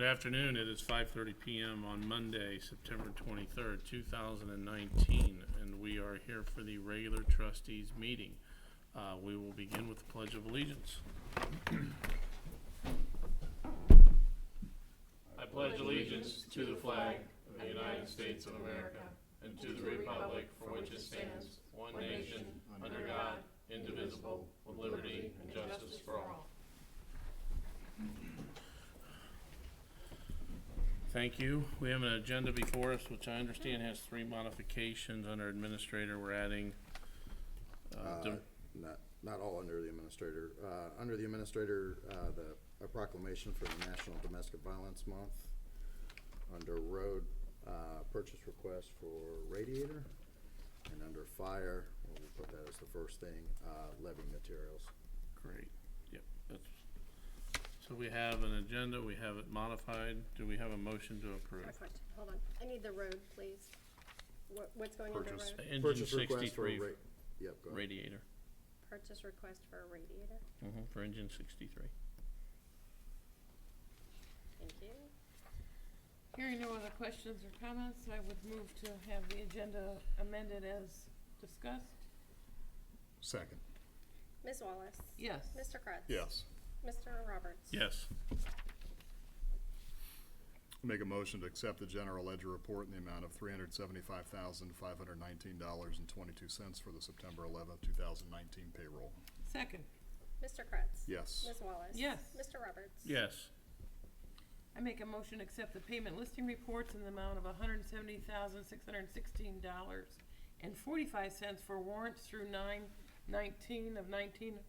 Good afternoon. It is 5:30 p.m. on Monday, September 23rd, 2019, and we are here for the regular trustees meeting. We will begin with the Pledge of Allegiance. I pledge allegiance to the flag of the United States of America and to the republic for which it stands, one nation, under God, indivisible, with liberty and justice for all. Thank you. We have an agenda before us, which I understand has 3 modifications. Under administrator. We're adding not all under the administrator. Under the administrator, a proclamation for the National Domestic Violence Month. Under road, purchase request for radiator, and under fire, we'll put that as the first thing, levy materials. Great. Yep. So we have an agenda. We have it modified. Do we have a motion to approve? Quick question. Hold on. I need the road, please. What's going on the road? Engine Purchase request for 63 go ahead. radiator. Purchase request for a radiator. For engine 63. Thank you. Hearing no other questions or comments, I would move to have the agenda amended as discussed. Second. Ms. Wallace? Yes. Mr. Kretz? Yes. Mr. Roberts? Yes. Make a motion to accept the general ledger report in the amount of $375,519.22 for the September 11th, 2019 payroll. Second. Mr. Kretz? Yes. Ms. Wallace? Yes. Mr. Roberts? Yes. I make a motion to accept the payment listing reports in the amount of $170,616.45 for warrants through 9/19 of 19.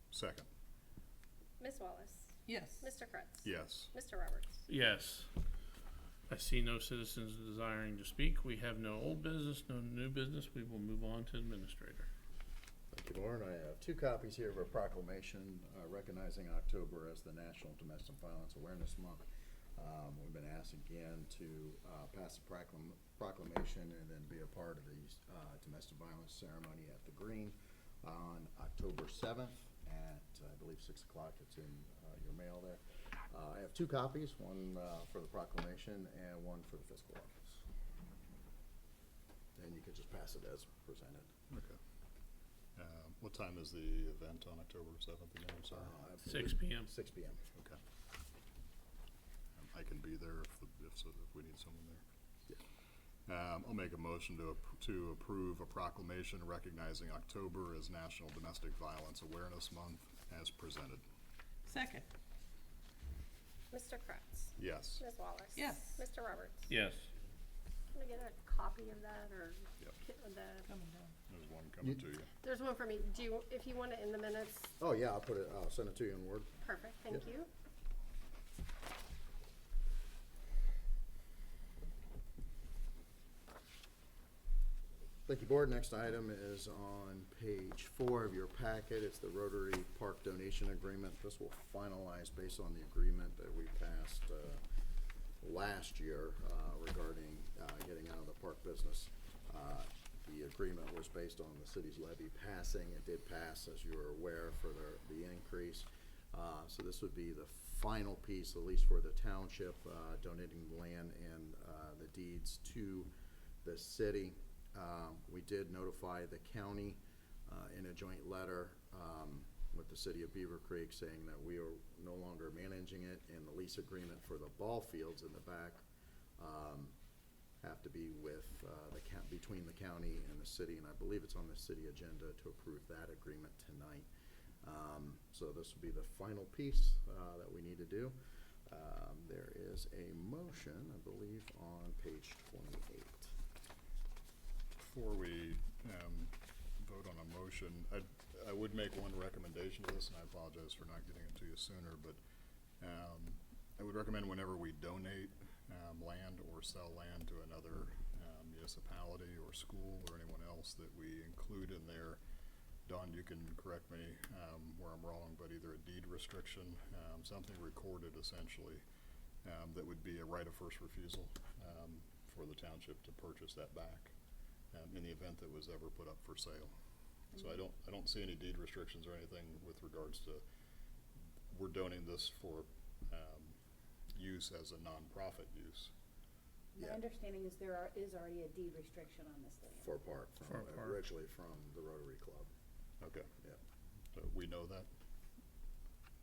Second. Ms. Wallace? Yes. Mr. Kretz? Yes. Mr. Roberts? Yes. I see no citizens desiring to speak. We have no old business, no new business. We will move on to administrator. Thank you, Lauren. I have 2 copies here of a proclamation recognizing October as the National Domestic Violence Awareness Month. We've been asked again to pass a proclamation and then be a part of the domestic violence ceremony at the Green on October 7th at, I believe, 6 o'clock. It's in your mail there. I have 2 copies, one for the proclamation and one for the fiscal office. And you can just pass it as presented. Okay. What time is the event on October 7th again? I'm sorry. 6 p.m. 6 p.m. Okay. I can be there if we need someone there. Yeah. I'll make a motion to approve a proclamation recognizing October as National Domestic Violence Awareness Month as presented. Second. Mr. Kretz? Yes. Ms. Wallace? Yes. Mr. Roberts? Yes. Can I get a copy of that, or Yep. Coming down. There's one coming to you. There's one for me. If you want it in the minutes? Oh, yeah, I'll send it to you in Word. Perfect. Thank you. Thank you, Board. Next item is on page 4 of your packet. It's the Rotary Park donation agreement. This will finalize based on the agreement that we passed last year regarding getting out of the park business. The agreement was based on the city's levy passing. It did pass, as you are aware, for the increase. So this would be the final piece, at least for the township, donating the land and the deeds to the city. We did notify the county in a joint letter with the city of Beavercreek saying that we are no longer managing it, and the lease agreement for the ball fields in the back have to be with between the county and the city, and I believe it's on the city agenda to approve that agreement tonight. So this will be the final piece that we need to do. There is a motion, I believe, on page 28. Before we vote on a motion, I would make one recommendation to this, and I apologize for not getting it to you sooner, but I would recommend whenever we donate land or sell land to another municipality or school or anyone else that we include in there, Don, you can correct me where I'm wrong, but either a deed restriction, something recorded essentially, that would be a right of first refusal for the township to purchase that back in the event that was ever put up for sale. So I don't see any deed restrictions or anything with regards to, we're donating this for, use as a nonprofit use. My Yeah. understanding is there is already a deed restriction on this land. For a park, For a park. originally from the Rotary Club. Okay. Yeah. So we know that?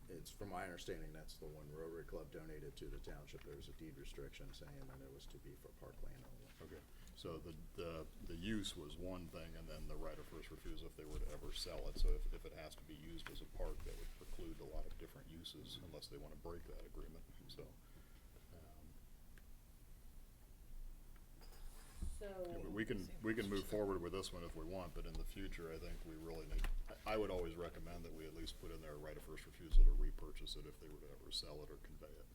It's, from my understanding, that's the one Rotary Club donated to the township. There was a deed restriction saying that it was to be for parkland only. Okay. So the use was one thing, and then the right of first refusal if they were to ever sell it. So if it has to be used as a park, that would preclude a lot of different uses unless they want to break that agreement, so. So, Yeah, but we can move forward with this one if we want, but in the future, I think we really need, I would always recommend that we at least put in there a right of first refusal to repurchase it if they were to ever sell it or convey it.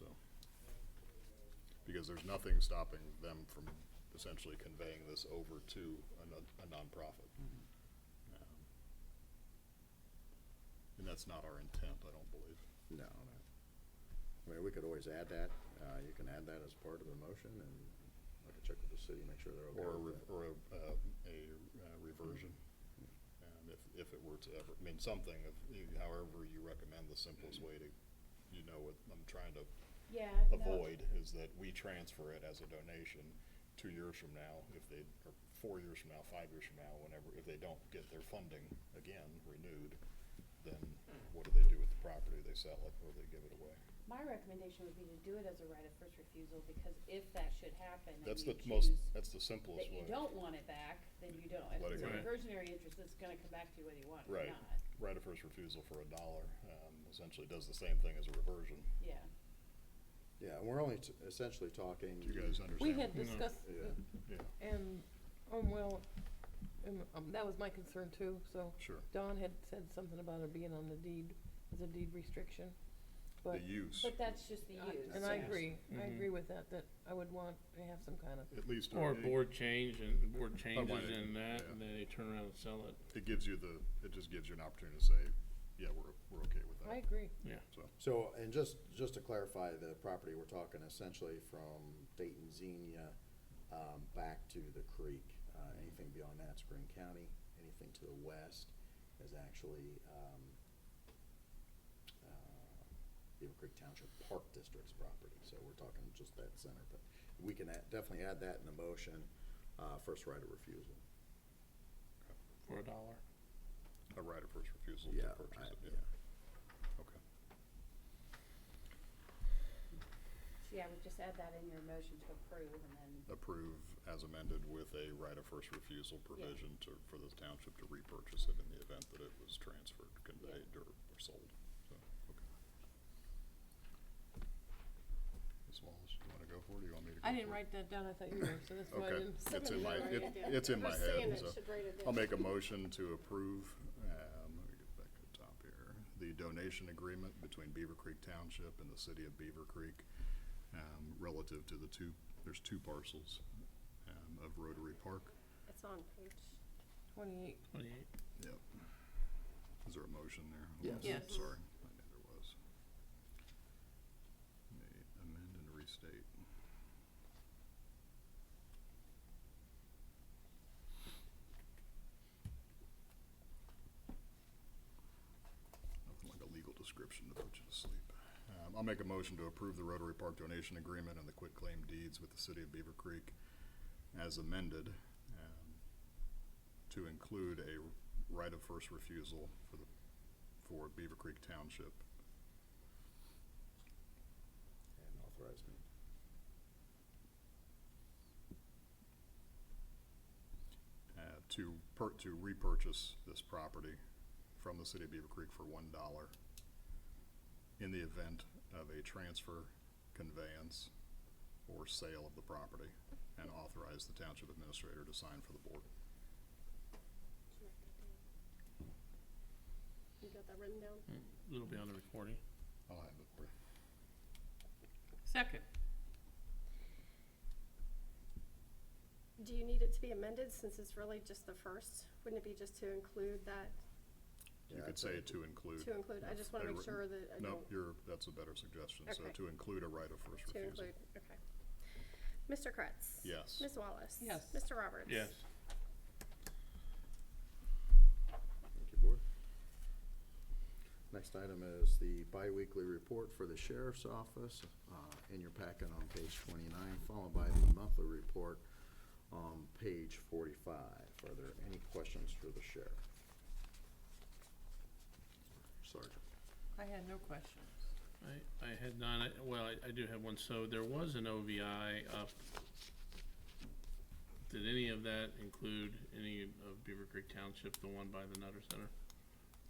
So, because there's nothing stopping them from essentially conveying this over to a nonprofit. And that's not our intent, I don't believe. No, no. I mean, we could always add that. You can add that as part of the motion, and I can check with the city, make sure they're okay with that. Or a reversion, if it were to ever, I mean, something of, however you recommend the simplest way to, what I'm trying to yeah. no, avoid is that we transfer it as a donation 2 years from now, or 4 years from now, 5 years from now, whenever, if they don't get their funding again renewed, then what do they do with the property? They sell it or they give it away? My recommendation would be to do it as a right of first refusal, because if that should happen, and That's you the most, choose that's the simplest that way. you don't want it back, then you don't. If Let it's it a go. reversionary interest, it's gonna come back to you whether you want it or Right. not. Right of first refusal for $1, essentially does the same thing as a reversion. Yeah. Yeah, and we're only essentially talking. Do you guys understand? We had No. discussed, Yeah. Yeah, and, well, that was my concern too, so. sure. Don had said something about it being on the deed, as a deed restriction, The but. use, But that's just the use. And I yeah. agree, I Mhm. agree with that I would want to have some kind of, at least. Or it- board change and board changes might- in that, yeah. and then they turn around and sell it. It gives you it just gives you an opportunity to say, yeah, we're okay with that. I agree. Yeah. So, and just to clarify, the property, we're talking essentially from Dayton Xenia, back to the creek. Anything beyond that's Greene County. Anything to the west is actually, Beavercreek Township Park District's property. So we're talking just that center, but we can definitely add that in the motion, first right of refusal. For $1. A right of first refusal Yeah, to purchase it, yeah. yeah. Okay. So yeah, we just add that in your motion to approve, and then, Approve as amended with a right of first refusal provision for the township to repurchase it in the event that it was transferred, conveyed, or sold. So, okay. Ms. Wallace, you wanna go for it, or you want me to go I didn't for it? wait that down, I thought you were, so that's why I Okay, didn't. it's in Somebody my, write it down. it's in my Whoever's saying head, it so should write it down. I'll make a motion to approve, let me get back to the top here, the donation agreement between Beavercreek Township and the city of Beavercreek, relative to there's two parcels, of Rotary Park. It's on page, 28. 28. Yep. Is there a motion there? Yes. Yes. Sorry, I knew there was. May amend and restate. Nothing like a legal description to put you to sleep. I'll make a motion to approve the Rotary Park donation agreement and the quitclaim deeds with the city of Beavercreek as amended, to include a right of first refusal for Beavercreek Township, And authorize me. to repurchase this property from the city of Beavercreek for $1 in the event of a transfer, conveyance, or sale of the property, and authorize the township administrator to sign for the board. you got that written down? It'll be on the recording. I'll have it for you. Second. Do you need it to be amended, since it's really just the first? Wouldn't it be just to include that, You Yeah, could I'd say say to include. to include, I just wanna make sure that I No, don't, that's a better suggestion, so Okay. to include a right of first to refusal. include, okay. Mr. Kretz? Yes. Ms. Wallace? Yes. Mr. Roberts? Yes. Next item is the biweekly report for the sheriff's office, in your packet on page 29, followed by the monthly report on page 45. Are there any questions for the sheriff? Sergeant? I had no questions. I had none. I do have one. So there was an OVI up. Did any of that include any of Beavercreek Township, the one by the Nutter Center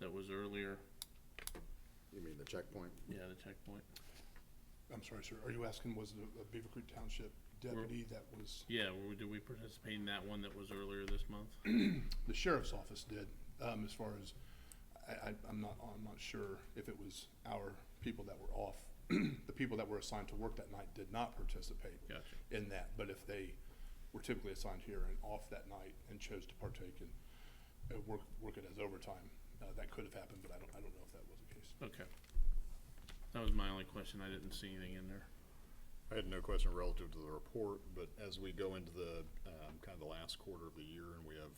that was earlier? You mean the checkpoint? Yeah, the checkpoint. I'm sorry, sir, are you asking was the Beavercreek Township deputy that was, Yeah, did we participate in that one that was earlier this month? the sheriff's office did, as far as, I'm not sure if it was our people that were off. The people that were assigned to work that night did not participate Gotcha. in that, but if they were typically assigned here and off that night and chose to partake and work it as overtime, that could have happened, but I don't know if that was the case. Okay. That was my only question. I didn't see anything in there. I had no question relative to the report, but as we go into the kind of the last quarter of the year and we have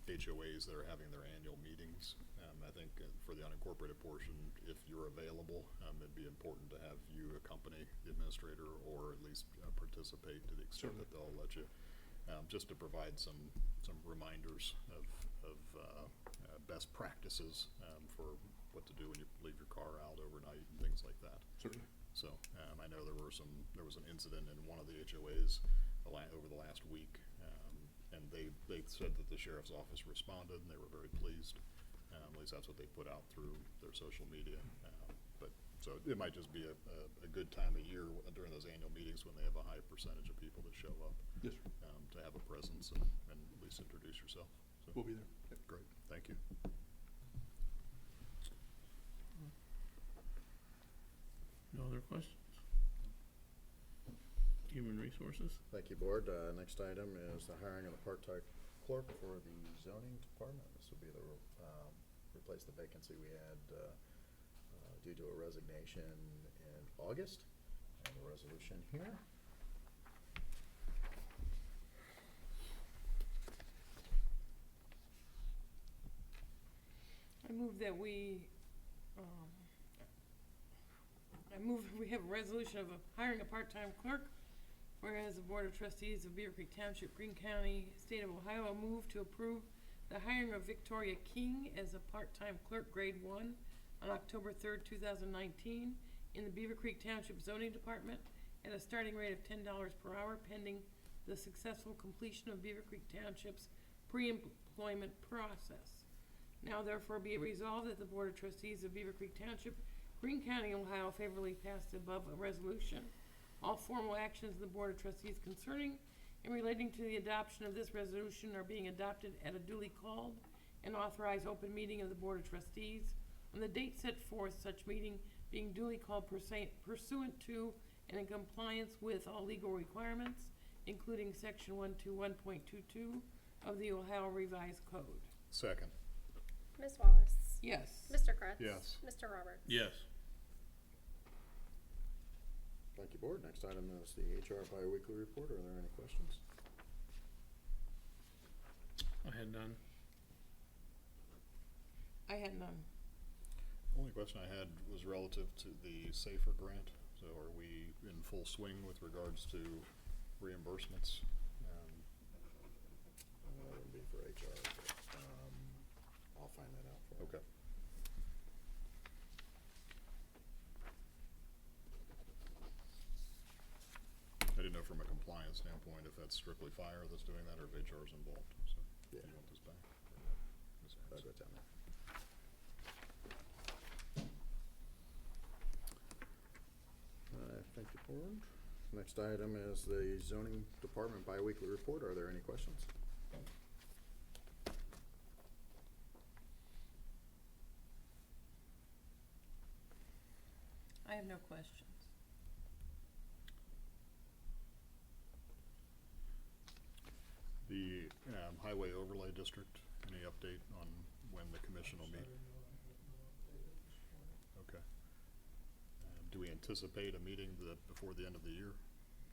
HOAs that are having their annual meetings, I think for the unincorporated portion, if you're available, it'd be important to have you accompany the administrator or at least participate to the extent that they'll let you, just to provide some reminders of best practices for what to do when you leave your car out overnight and things like that. Certainly. So I know there was an incident in one of the HOAs over the last week, and they said that the sheriff's office responded and they were very pleased. At least that's what they put out through their social media. But so it might just be a good time of year during those annual meetings when they have a high percentage of people that show up. Yes, sir. To have a presence and at least introduce yourself. So, We'll be there. Yep. great, thank you. No other questions? Human Resources? Thank you, Board. Next item is the hiring of the part-time clerk for the zoning department. This will be the, replace the vacancy we had due to a resignation in August. And the resolution here. I move that we have a resolution of hiring a part-time clerk, whereas the Board of Trustees of Beavercreek Township, Greene County, State of Ohio, move to approve the hiring of Victoria King as a part-time clerk, grade 1, on October 3rd, 2019, in the Beavercreek Township Zoning Department at a starting rate of $10 per hour, pending the successful completion of Beavercreek Township's pre-employment process. Now therefore be it resolved that the Board of Trustees of Beavercreek Township, Greene County, Ohio, favorably passed the above resolution. All formal actions of the Board of Trustees concerning and relating to the adoption of this resolution are being adopted at a duly called and authorized open meeting of the Board of Trustees on the date set forth, such meeting being duly called pursuant to and in compliance with all legal requirements, including section 121.22 of the Ohio Revised Code. Second. Ms. Wallace? Yes. Mr. Kretz? Yes. Mr. Roberts? Yes. Thank you, Board. Next item is the HR biweekly report. Are there any questions? I had none. I had none. Only question I had was relative to the SAFER grant. So are we in full swing with regards to reimbursements? That would be for HR. But, I'll find that out for you. Okay. I didn't know from a compliance standpoint if that's strictly fire that's doing that or if HR is involved. So, Yeah. do you want this back? I'll go down there. Thank you, Board. Next item is the zoning department biweekly report. Are there any questions? I have no questions. The highway overlay district, any update on when the commission will meet? Okay. Do we anticipate a meeting before the end of the year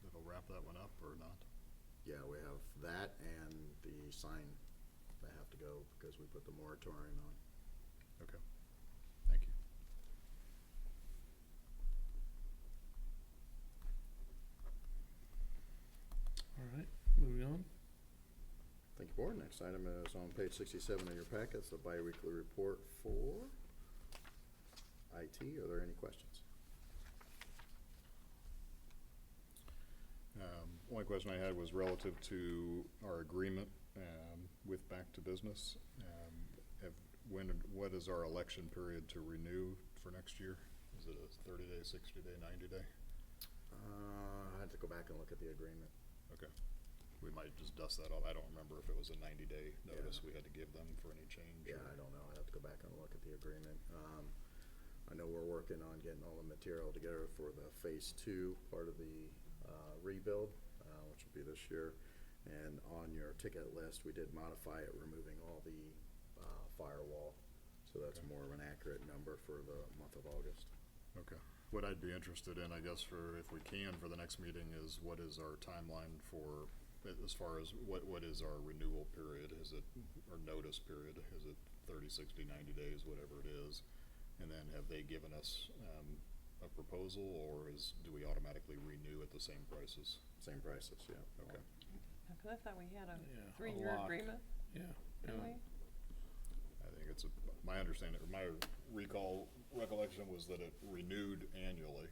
that'll wrap that one up or not? Yeah, we have that and the sign that have to go because we put the moratorium on. Okay, thank you. you, Board. Next item is on page 67 of your packet. It's the biweekly report for IT. Are there any questions? Only question I had was relative to our agreement with Back to Business. What is our election period to renew for next year? Is it a 30-day, 60-day, 90-day? I had to go back and look at the agreement. Okay. We might just dust that off. I don't remember if it was a 90-day notice we had to give them for any change. Yeah, or- I don't know. I'd have to go back and look at the agreement. I know we're working on getting all the material together for the phase 2 part of the rebuild, which will be this year. And on your ticket list, we did modify it, removing all the firewall. So that's Okay. more of an accurate number for the month of August. Okay. What I'd be interested in, I guess, for, if we can, for the next meeting is what is our timeline for, as far as what is our renewal period? Is it, or notice period? Is it 30, 60, 90 days, whatever it is? And then have they given us a proposal, or do we automatically renew at the same prices? Same prices, yeah. Okay. Cause I thought we had a Yeah, a 3-year lock. agreement, Yeah. didn't we? I think it's my understanding, or my recollection was that it renewed annually,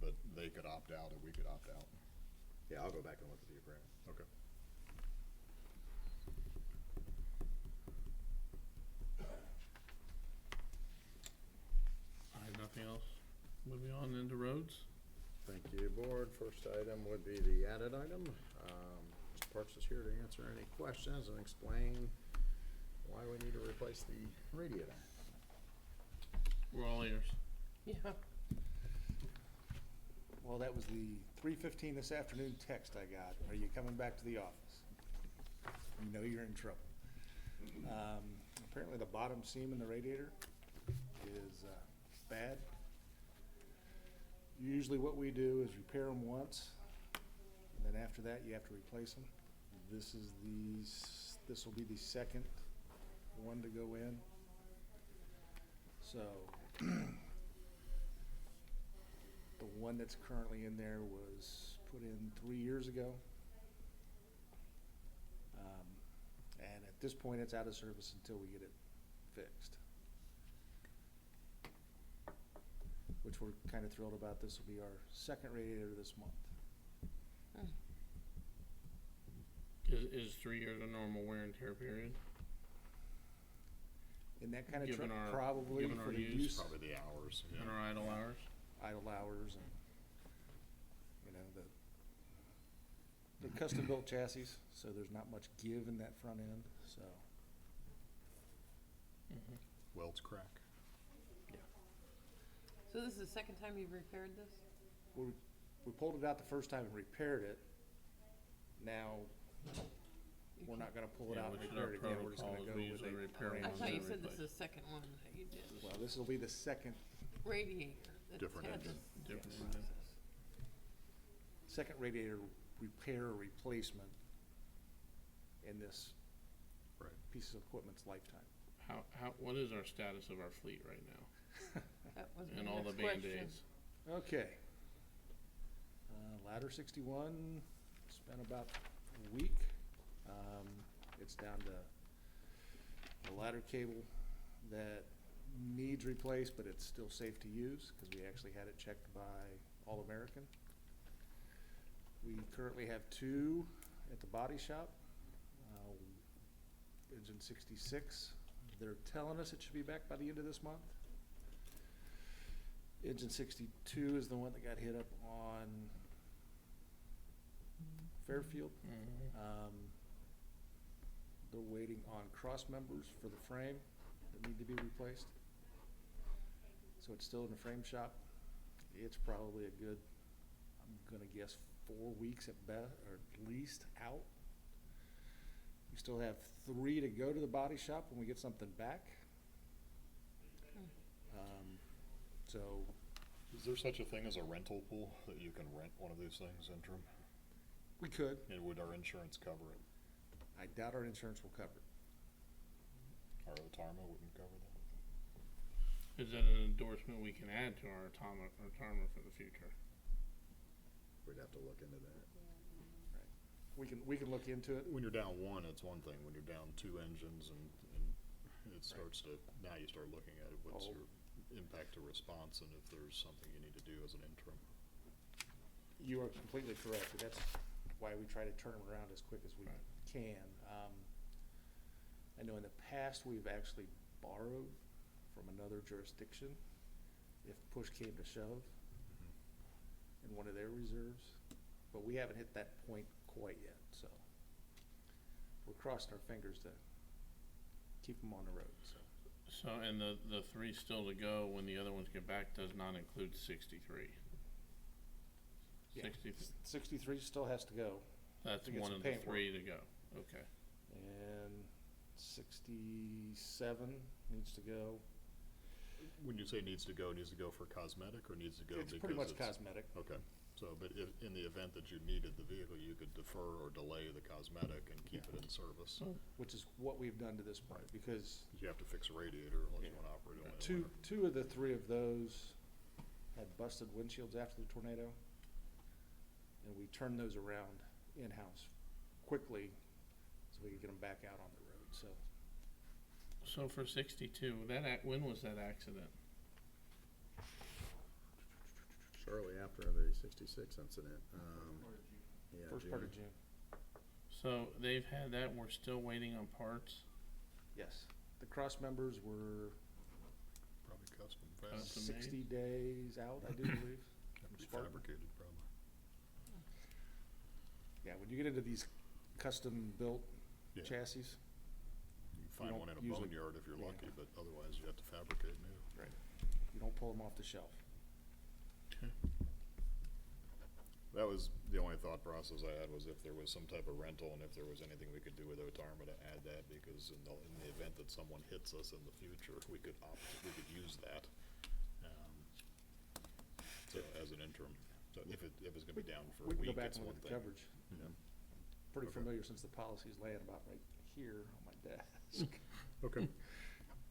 but they could opt out or we could opt out. Yeah, I'll go back and look at the agreement. Okay. I have nothing else. Moving on into roads. Thank you, Board. First item would be the added item. Mr. Parks is here to answer any questions and explain why we need to replace the radiator. We're all ears. Yeah. Well, that was the 3:15 this afternoon text I got. Are you coming back to the office? You know you're in trouble. Apparently the bottom seam in the radiator is bad. Usually what we do is repair them once, and then after that you have to replace them. This will be the second one to go in. So the one that's currently in there was put in 3 years ago. And at this point, it's out of service until we get it fixed. Which we're kind of thrilled about. This will be our second radiator this month. Is 3 years a normal wear and tear period? In that kind of truck, Given our- probably given for our the use. use, Probably the hours, yeah. And our idle hours? idle hours and, the custom built chassis, so there's not much give in that front end, so. Welds crack. So this is the second time you've repaired this? We pulled it out the first time and repaired it. Now, we're not gonna pull it Yeah, out and which is repair our it again, we're just gonna protocol is go we with usually a repair brand I ones thought new. you and said this is replace. the second one that you did. Well, this will be the second Radiator. that's Different had engine. this Different Yes. engine. second radiator repair or replacement in this Right. piece of equipment's lifetime. What is our status of our fleet right now? That was my And all the next question. Band-Aids? Okay. Ladder 61, spent about a week. It's down to a ladder cable that needs replaced, but it's still safe to use because we actually had it checked by All American. We currently have 2 at the body shop. Engine 66, they're telling us it should be back by the end of this month. Engine 62 is the one that got hit up on Fairfield. They're waiting on cross members for the frame that need to be replaced. So it's still in the frame shop. It's probably a good, I'm gonna guess 4 weeks at best, or at least out. We still have 3 to go to the body shop when we get something back. So Is there such a thing as a rental pool that you can rent one of these things interim? we could. And would our insurance cover it? I doubt our insurance will cover it. Our Otarma wouldn't cover that? Is that an endorsement we can add to our Otarma for the future? We'd have to look into that. we can look into it. When you're down one, it's one thing. When you're down two engines and it starts to, now you start looking at it, what's Oh. your impact to response and if there's something you need to do as an interim. You are completely correct. That's why we try to turn them around as quick as we Right. can. I know in the past, we've actually borrowed from another jurisdiction if push came to shove in one of their reserves, but we haven't hit that point quite yet, so we're crossing our fingers to keep them on the road, so. So, and the three still to go when the other ones get back does not include 63. Yeah. 63, 63 still has to go, that's to get one some of the paint three to go, okay. and 67 needs to go. When you say needs to go for cosmetic or needs to go It's because pretty much cosmetic. Okay, so, but if, in the event that you needed the vehicle, you could defer or delay the cosmetic and keep it in service. Which is what we've done to this point, because You have to fix a radiator unless you wanna operate it in the winter. two of the three of those had busted windshields after the tornado, and we turned those around in-house quickly so we could get them back out on the road, so. So for 62, when was that accident? Shortly after the 66 incident. Yeah, First part of June, So they've had that, we're still waiting on parts? yes. The cross members were Probably custom Custom fast, made? 60 days out, I do believe. Spartan. fabricated probably. Yeah, when you get into these custom-built Yeah. chassis, You can find don't one in a usually- boneyard if you're yeah. lucky, but otherwise you have to fabricate new. you don't pull them off the shelf. Okay. That was the only thought process I had, was if there was some type of rental and if there was anything we could do with Otarma to add that, because in the event that someone hits us in the future, we could use that. So as an interim, so if it's gonna be down for a We can week, go back it's and one look at thing. the coverage. Yeah. Pretty Okay. familiar since the policy's laying about right here on my desk. Okay,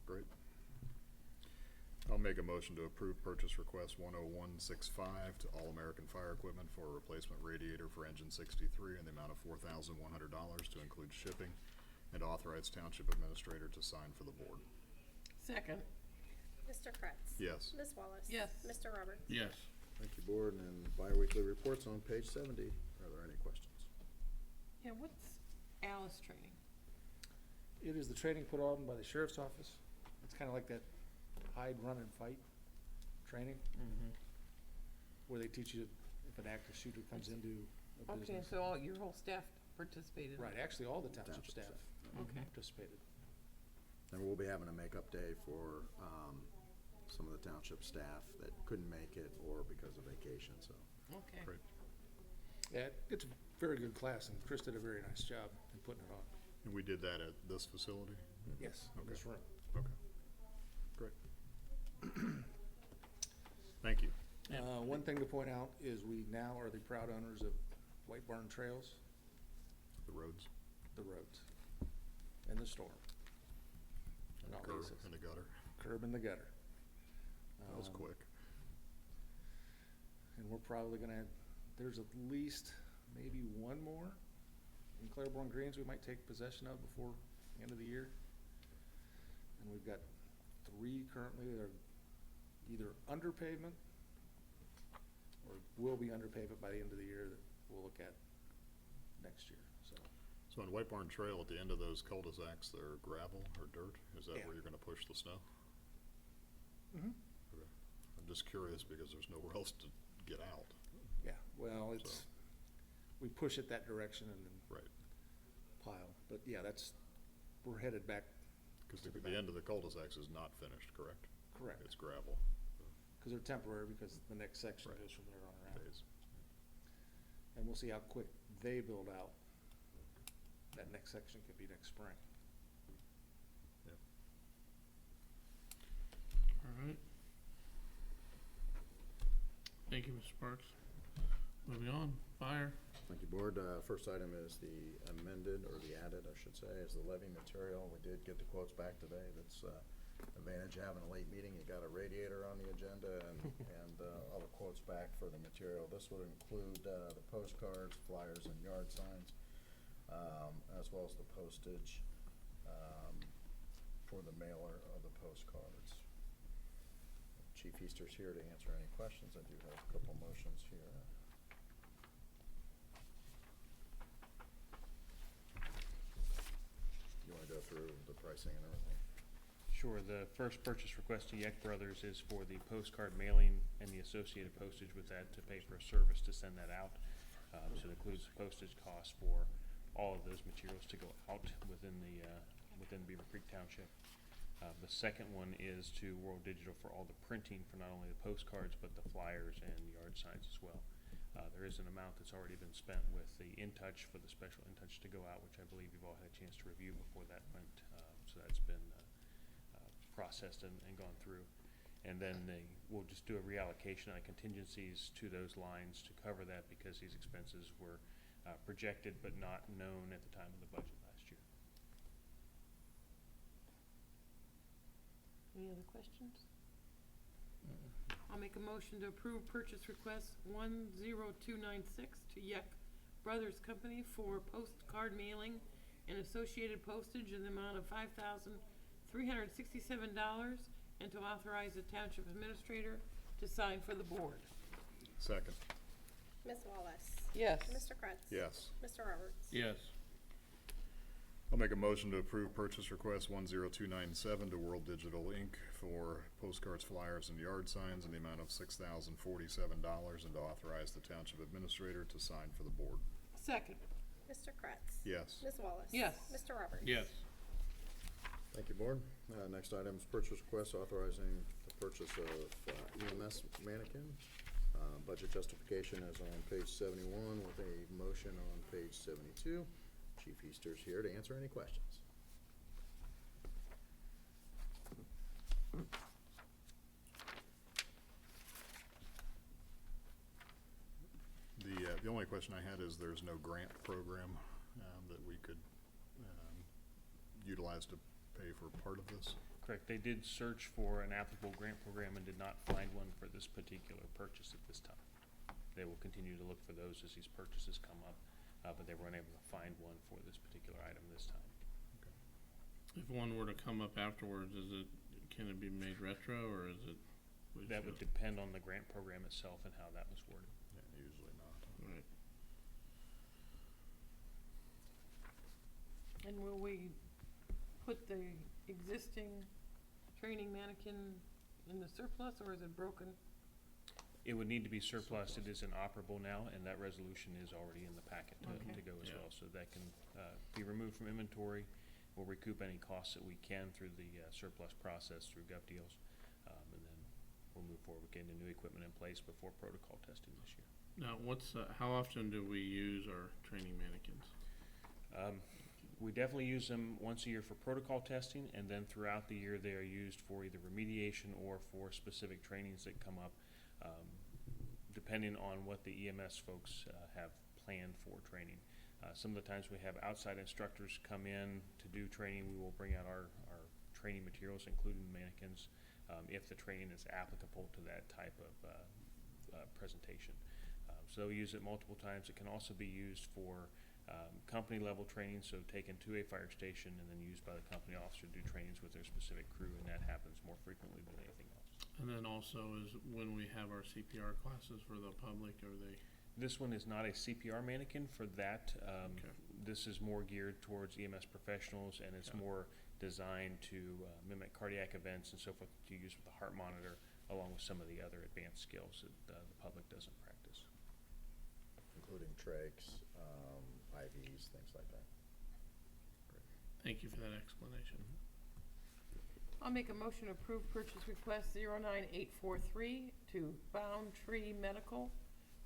great. I'll make a motion to approve purchase request 10165 to All American Fire Equipment for a replacement radiator for engine 63 in the amount of $4,100 to include shipping, and authorize township administrator to sign for the board. Second, Mr. Kretz? Yes. Ms. Wallace? Yes. Mr. Roberts? Yes. Thank you, board, and bi-weekly reports on page 70. Are there any questions? yeah, what's Alice training? It is the training put on by the sheriff's office. It's kinda like that hide, run, and fight training, Mm-hmm. where they teach you if an active shooter comes into a Okay, business. so your whole staff participated? Right, actually, all the township Township staff staff. Okay. participated. And we'll be having a makeup day for some of the township staff that couldn't make it or because of vacation, so. Okay. Great. Yeah, it's a very good class, and Chris did a very nice job in putting it on. And we did that at this facility? Yes, in Okay. this room. Okay. Great. Thank you. Yeah. One thing to point out is we now are the proud owners of White Barn Trails, The roads, the roads, and the storm. and the all curb, bases. and the gutter. Curb in the gutter. That was Um, quick. And we're probably gonna, there's at least maybe one more in Claiborne Greens we might take possession of before the end of the year. And we've got 3 currently that are either under pavement or will be under pavement by the end of the year that we'll look at next year, so. So on White Barn Trail, at the end of those cul-de-sacs, they're gravel or dirt? Is that Yeah. where you're gonna push the snow? Mm-hmm. Okay. I'm just curious because there's nowhere else to get out. Yeah, well, it's, So- we push it that direction and then Right. pile, but yeah, we're headed back, Because To the the back. end of the cul-de-sacs is not finished, correct? correct, It's gravel. because they're temporary, because the next section Right. goes from there on around. Phase. And we'll see how quick they build out. That next section could be next spring. Yep. All right. Thank you, Mr. Sparks. Moving on, fire. Thank you, board. First item is the amended, or the added, I should say, is the levy material. We did get the quotes back today. That's advantage of having a late meeting. You got a radiator on the agenda and all the quotes back for the material. This would include the postcards, flyers, and yard signs. as well as the postage, for the mailer of the postcards. Chief Easter's here to answer any questions. I do have a couple motions here. You wanna go through the pricing and everything? Sure, the first purchase request to Yeck Brothers is for the postcard mailing and the associated postage with that to pay for a service to send that out. So it includes postage costs for all of those materials to go out within Beavercreek Township. The second one is to World Digital for all the printing for not only the postcards, but the flyers and yard signs as well. There is an amount that's already been spent with the InTouch for the special InTouch to go out, which I believe you've all had a chance to review before that went. So that's been processed and gone through. And then we'll just do a reallocation on contingencies to those lines to cover that because these expenses were projected but not known at the time of the budget last year. Any other questions? I'll make a motion to approve purchase request 10296 to Yeck Brothers Company for postcard mailing and associated postage in the amount of $5,367 and to authorize the township administrator to sign for the board. Second. Ms. Wallace? Yes. Mr. Kretz? Yes. Mr. Roberts? Yes. I'll make a motion to approve purchase request 10297 to World Digital Inc. for postcards, flyers, and yard signs in the amount of $6,047 and to authorize the township administrator to sign for the board. Second. Mr. Kretz? Yes. Ms. Wallace? Yes. Mr. Roberts? Yes. Thank you, Board. Next item is purchase request authorizing the purchase of EMS mannequin. Budget justification is on page 71 with a motion on page 72. Chief Easter's here to answer any questions. The only question I had is there's no grant program that we could utilize to pay for part of this? Correct. They did search for an applicable grant program and did not find one for this particular purchase at this time. They will continue to look for those as these purchases come up, but they weren't able to find one for this particular item this time. If one were to come up afterwards, can it be made retro, or is it? That would depend on the grant program itself and how that was worded. Yeah, usually not. Right. And will we put the existing training mannequin in the surplus, or is it broken? It would need to be surplus. It is inoperable now, and that resolution is already in the packet to Okay. go as Yeah. well. So that can be removed from inventory. We'll recoup any costs that we can through the surplus process through gov deals, and then we'll move forward with getting the new equipment in place before protocol testing this year. Now, how often do we use our training mannequins? We definitely use them once a year for protocol testing, and then throughout the year they are used for either remediation or for specific trainings that come up, depending on what the EMS folks have planned for training. Some of the times we have outside instructors come in to do training. We will bring out our training materials, including mannequins, if the training is applicable to that type of presentation. So we use it multiple times. It can also be used for company level training, so taken to a fire station and then used by the company officer to do trainings with their specific crew, and that happens more frequently than anything else. And then also is when we have our CPR classes for the public, are they? This one is not a CPR mannequin for that. Okay. This is more geared towards EMS professionals, and it's Okay. more designed to mimic cardiac events and so forth, to use with the heart monitor, along with some of the other advanced skills that the public doesn't practice. Including trachs, IVs, things like that. Thank you for that explanation. I'll make a motion to approve purchase request 09843 to Bound Tree Medical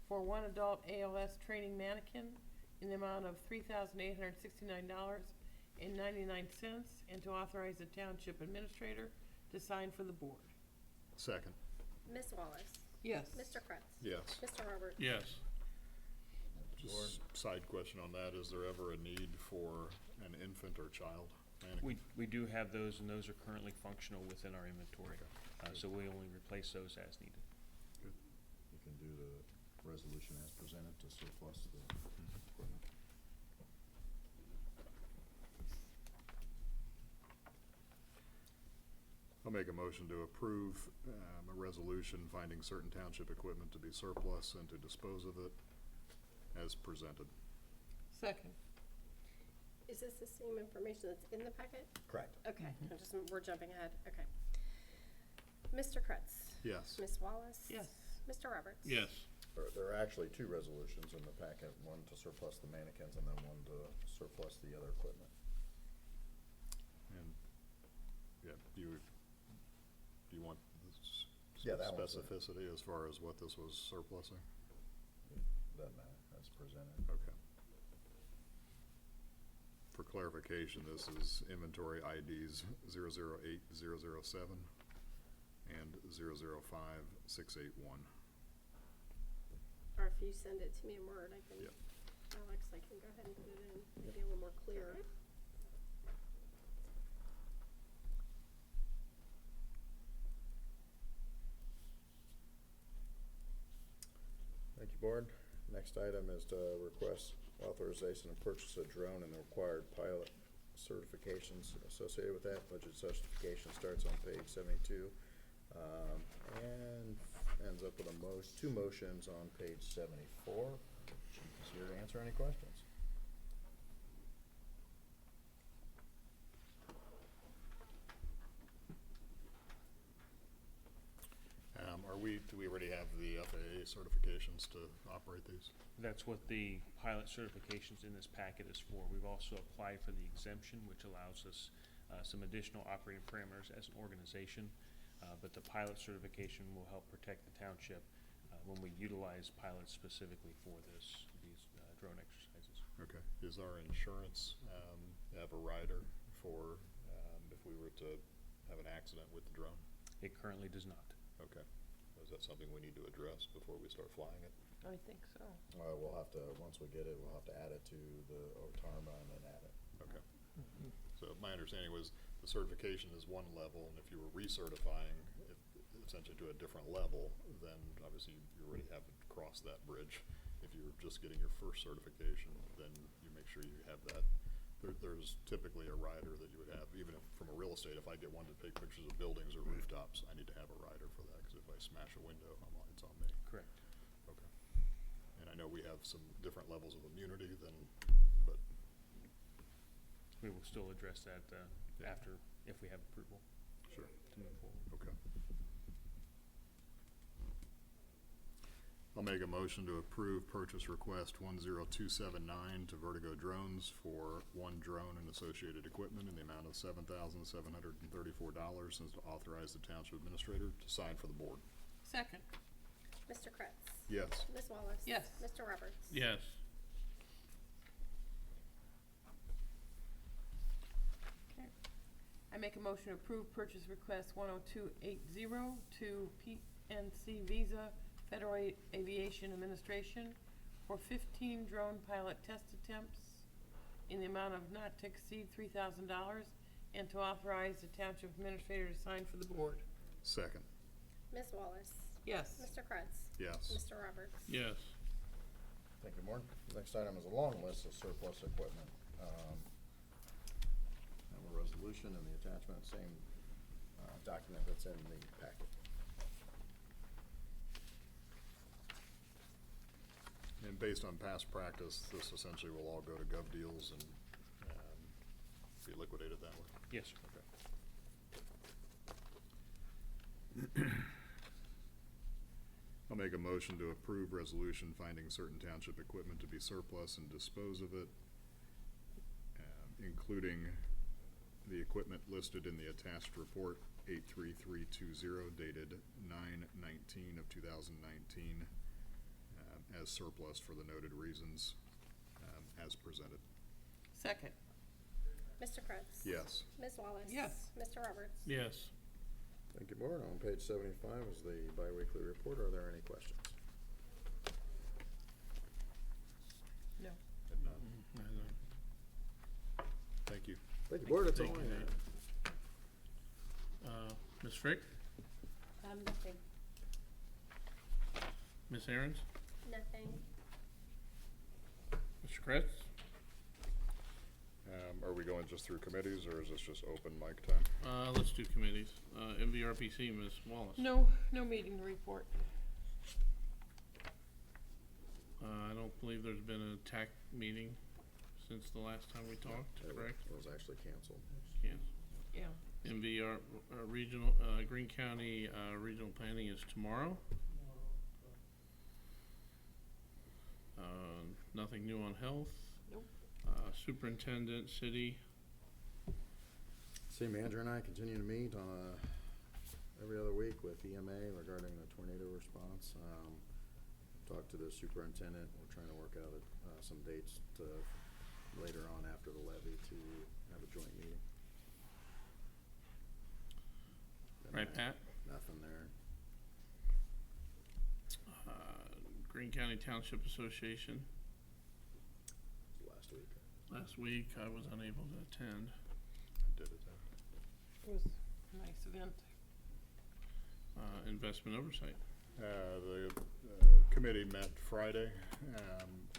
for one adult ALS training mannequin in the amount of $3,869.99 and to authorize the township administrator to sign for the board. Second. Ms. Wallace? Yes. Mr. Kretz? Yes. Mr. Roberts? Yes. Just side question on that, is there ever a need for an infant or child mannequin? We do have those, and those are currently functional within our inventory. So we only replace those as needed. You can do the resolution as presented to surplus the equipment. I'll make a motion to approve a resolution finding certain township equipment to be surplus and to dispose of it as presented. Second. Is this the same information that's in the packet? Correct. Okay, we're jumping ahead, okay. Mr. Kretz? Yes. Ms. Wallace? Yes. Mr. Roberts? Yes. There are actually two resolutions in the packet, one to surplus the mannequins and then one to surplus the other equipment. And, yeah, do you want Yeah, that one's it. specificity as far as what this was surplusing? Doesn't matter, that's presented. Okay. For clarification, this is inventory IDs 008007 and 005681. Or if you send it to me in Word, I can, Yep. Alex, I can go ahead and put it in, maybe a little more clear. Thank you, Board. Next item is to request authorization to purchase a drone and the required pilot certifications associated with that. Budget justification starts on page 72, and ends up with two motions on page 74. Chief is here to answer any questions. Do we already have the FAA certifications to operate these? That's what the pilot certifications in this packet is for. We've also applied for the exemption, which allows us some additional operating parameters as an organization. But the pilot certification will help protect the township when we utilize pilots specifically for these drone exercises. Okay. Is our insurance have a rider for if we were to have an accident with the drone? It currently does not. Okay. Is that something we need to address before we start flying it? I think so. We'll have to, once we get it, we'll have to add it to the OTARMA and then add it. Okay. So my understanding was the certification is one level, and if you were recertifying it essentially to a different level, then obviously you already haven't crossed that bridge. If you're just getting your first certification, then you make sure you have that. There's typically a rider that you would have, even if from a real estate, if I get one to take pictures of buildings or rooftops, I need to have a rider for that, because if I smash a window, it's on me. Correct. Okay. And I know we have some different levels of immunity but We will still address that after, if we have approval sure. to move forward. Okay. I'll make a motion to approve purchase request 10279 to Vertigo Drones for one drone and associated equipment in the amount of $7,734, and to authorize the township administrator to sign for the board. Second. Mr. Kretz? Yes. Ms. Wallace? Yes. Mr. Roberts? Yes. Okay. I make a motion to approve purchase request 10280 to PNC Visa Federal Aviation Administration for 15 drone pilot test attempts in the amount of not to exceed $3,000, and to authorize the township administrator to sign for the board. Second. Ms. Wallace? Yes. Mr. Kretz? Yes. Mr. Roberts? Yes. Thank you, Board. Next item is a long list of surplus equipment. Have a resolution in the attachment, same document that's in the packet. And based on past practice, this essentially will all go to gov deals and be liquidated that way. Yes, sir. Okay. I'll make a motion to approve resolution finding certain township equipment to be surplus and dispose of it, including the equipment listed in the attached report 83320 dated 9/19 of 2019 as surplus for the noted reasons as presented. Second. Mr. Kretz? Yes. Ms. Wallace? Yes. Mr. Roberts? Yes. Thank you, Board. On page 75 is the biweekly report. Are there any questions? No. If not, Thank you. thank you, Board. That's all Thank I you, have. Nate. Ms. Frick? Nothing. Ms. Aaron's? Nothing. Mr. Kretz? Are we going it just through committees, or is this just open mic time? Let's do committees. MVRPC, Ms. Wallace. No meeting to report. I don't believe there's been a TAC meeting since the last time we talked, correct? It was actually canceled. Yes. Yeah. MVR, regional, Greene County, regional planning is tomorrow. Nothing new on health. Nope. Superintendent, city, City manager and I continue to meet on every other week with EMA regarding the tornado response. Talked to the superintendent. We're trying to work out some dates to later on after the levy to have a joint meeting. And right, Pat? Nothing there. Greene County Township Association. Last week. Last week, I was unable to attend. I did attend. It was a nice event. Investment oversight. The committee met Friday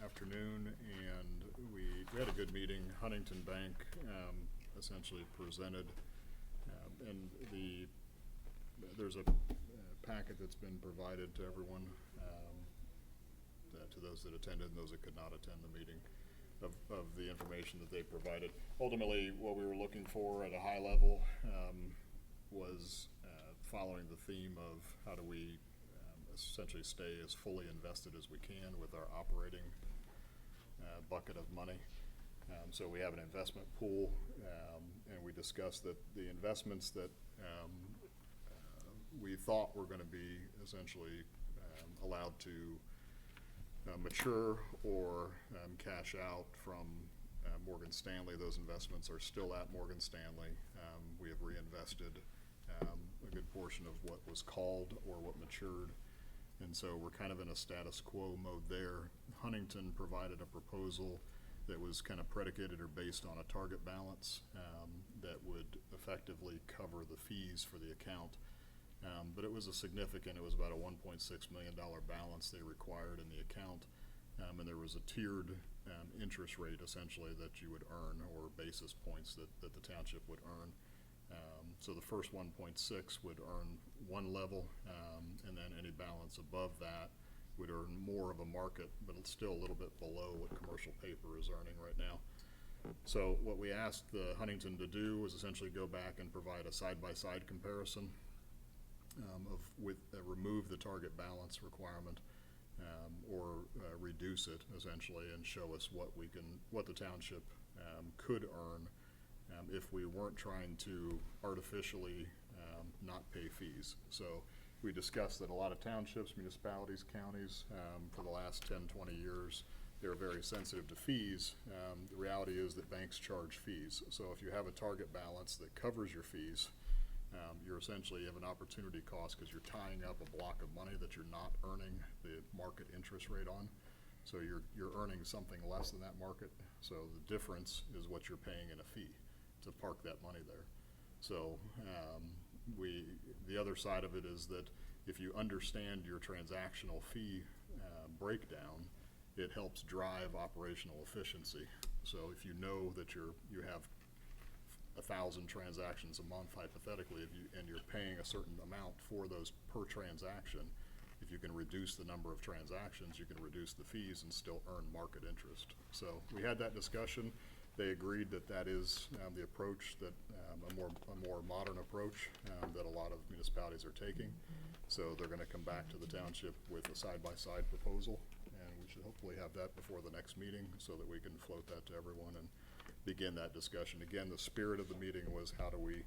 afternoon, and we had a good meeting. Huntington Bank essentially presented, and there's a packet that's been provided to everyone, to those that attended and those that could not attend the meeting, of the information that they provided. Ultimately, what we were looking for at a high level was following the theme of how do we essentially stay as fully invested as we can with our operating bucket of money. So we have an investment pool, and we discussed that the investments that we thought were going to be essentially allowed to mature or cash out from Morgan Stanley. Those investments are still at Morgan Stanley. We have reinvested a good portion of what was called or what matured, and so we're kind of in a status quo mode there. Huntington provided a proposal that was kind of predicated or based on a target balance that would effectively cover the fees for the account. But it was it was about a $1.6 million balance they required in the account, and there was a tiered interest rate essentially that you would earn, or basis points that the township would earn. So the first 1.6 would earn one level, and then any balance above that would earn more of a market, but it's still a little bit below what commercial paper is earning right now. So what we asked the Huntington to do was essentially go back and provide a side-by-side comparison remove the target balance requirement, or reduce it essentially, and show us what the township could earn if we weren't trying to artificially not pay fees. So we discussed that a lot of townships, municipalities, counties, for the last 10, 20 years, they're very sensitive to fees. The reality is that banks charge fees. So if you have a target balance that covers your fees, you essentially have an opportunity cost because you're tying up a block of money that you're not earning the market interest rate on. So you're earning something less than that market. So the difference is what you're paying in a fee to park that money there. So the other side of it is that if you understand your transactional fee breakdown, it helps drive operational efficiency. So if you know that you have 1,000 transactions a month, hypothetically, and you're paying a certain amount for those per transaction, if you can reduce the number of transactions, you can reduce the fees and still earn market interest. So we had that discussion. They agreed that is the approach, that a more modern approach that a lot of municipalities are taking. So they're going to come back to the township with a side-by-side proposal, and we should hopefully have that before the next meeting so that we can float that to everyone and begin that discussion. Again, the spirit of the meeting was how do we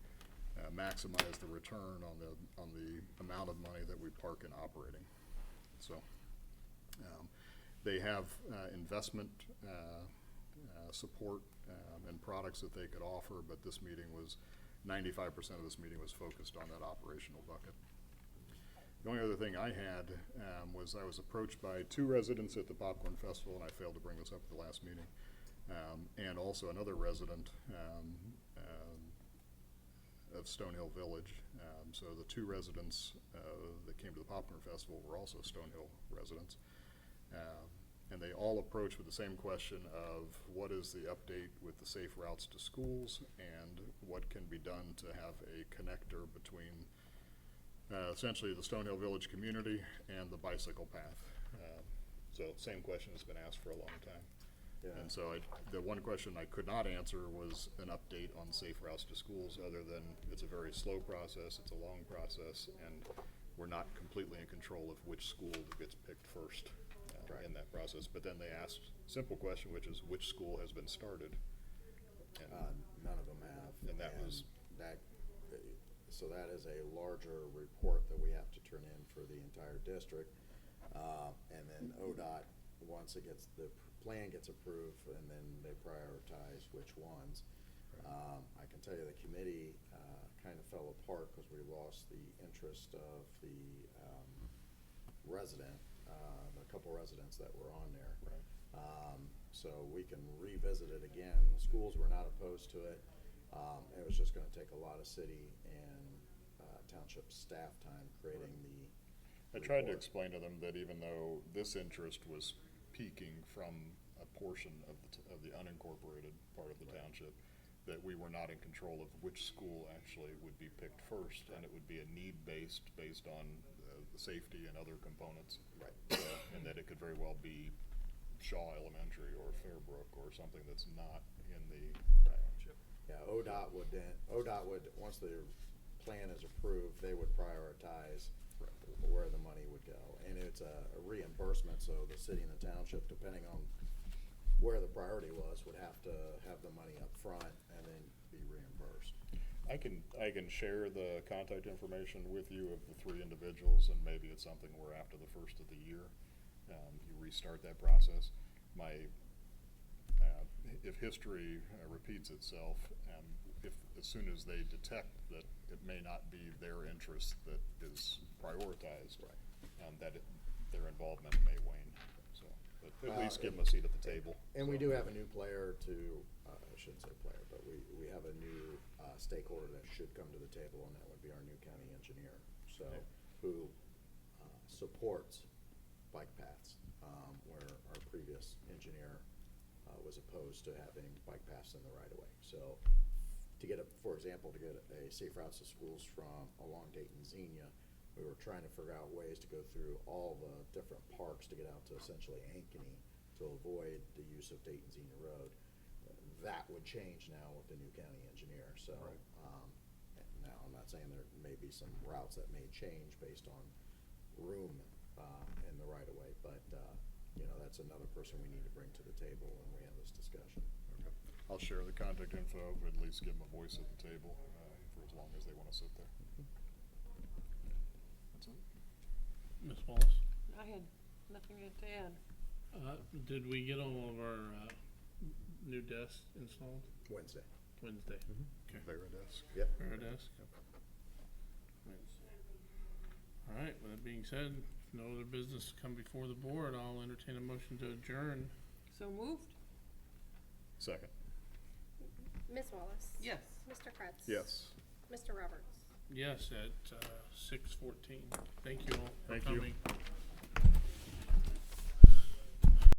maximize the return on the amount of money that we park in operating. So they have investment support and products that they could offer, but this meeting was 95% of this meeting was focused on that operational bucket. The only other thing I had was I was approached by 2 residents at the Popcorn Festival, and I failed to bring this up at the last meeting, and also another resident of Stonehill Village. So the 2 residents that came to the Popcorn Festival were also Stonehill residents. And they all approach with the same question of what is the update with the safe routes to schools and what can be done to have a connector between essentially the Stonehill Village community and the bicycle path. So same question has been asked for a long time. Yeah. And so the one question I could not answer was an update on safe routes to schools, other than it's a very slow process, it's a long process, and we're not completely in control of which school gets picked first in that process. But then they asked a simple question, which is which school has been started? And None of them have. And that was- That, so that is a larger report that we have to turn in for the entire district. And then ODOT, once it gets, the plan gets approved, and then they prioritize which ones. I can tell you the committee kind of fell apart because we lost the interest of the resident, the couple residents that were on there. Right. So we can revisit it again. The schools were not opposed to it. It was just gonna take a lot of city and township staff time creating the I tried to report. explain to them that even though this interest was peaking from a portion of the unincorporated part of the township, that we were not in control of which school actually would be picked first, and it would be a need-based, based on the safety and other components. Right. And that it could very well be Shaw Elementary or Fairbrook or something that's not in the township. Yeah, ODOT would then, once the plan is approved, they would prioritize where the money would go. And it's a reimbursement, so the city and the township, depending on where the priority was, would have to have the money up front and then be reimbursed. I can share the contact information with you of the three individuals, and maybe it's something where after the first of the year, you restart that process. If history repeats itself, if as soon as they detect that it may not be their interest that is prioritized, their involvement may wane. So, but at least give them a seat at the table. And we So- do have a new player to, I shouldn't say player, but we have a new stakeholder that should come to the table, and that would be our new county engineer. So, Okay. who supports bike paths, where our previous engineer was opposed to having bike paths in the right of way. So, to get for example, to get a safe routes to schools from along Dayton Xenia, we were trying to figure out ways to go through all the different parks to get out to essentially Ankeny to avoid the use of Dayton Xenia Road. That would change now with the new county engineer. So now I'm not saying there may be some routes that may change based on room in the right of way, but that's another person we need to bring to the table when we have this discussion. Okay. I'll share the contact info, but at least give them a voice at the table for as long as they want to sit there. That's it. Ms. Wallace, I had nothing to add. did we get all of our new desks installed Wednesday. Wednesday? Okay. Veridesk. Yep. Veridesk? Wednesday. All right, with that being said, if no other business to come before the board, I'll entertain a motion to adjourn. So moved? Second. Ms. Wallace? Yes. Mr. Kretz? Yes. Mr. Roberts? Yes, at 6:14. Thank you all for Thank you. coming.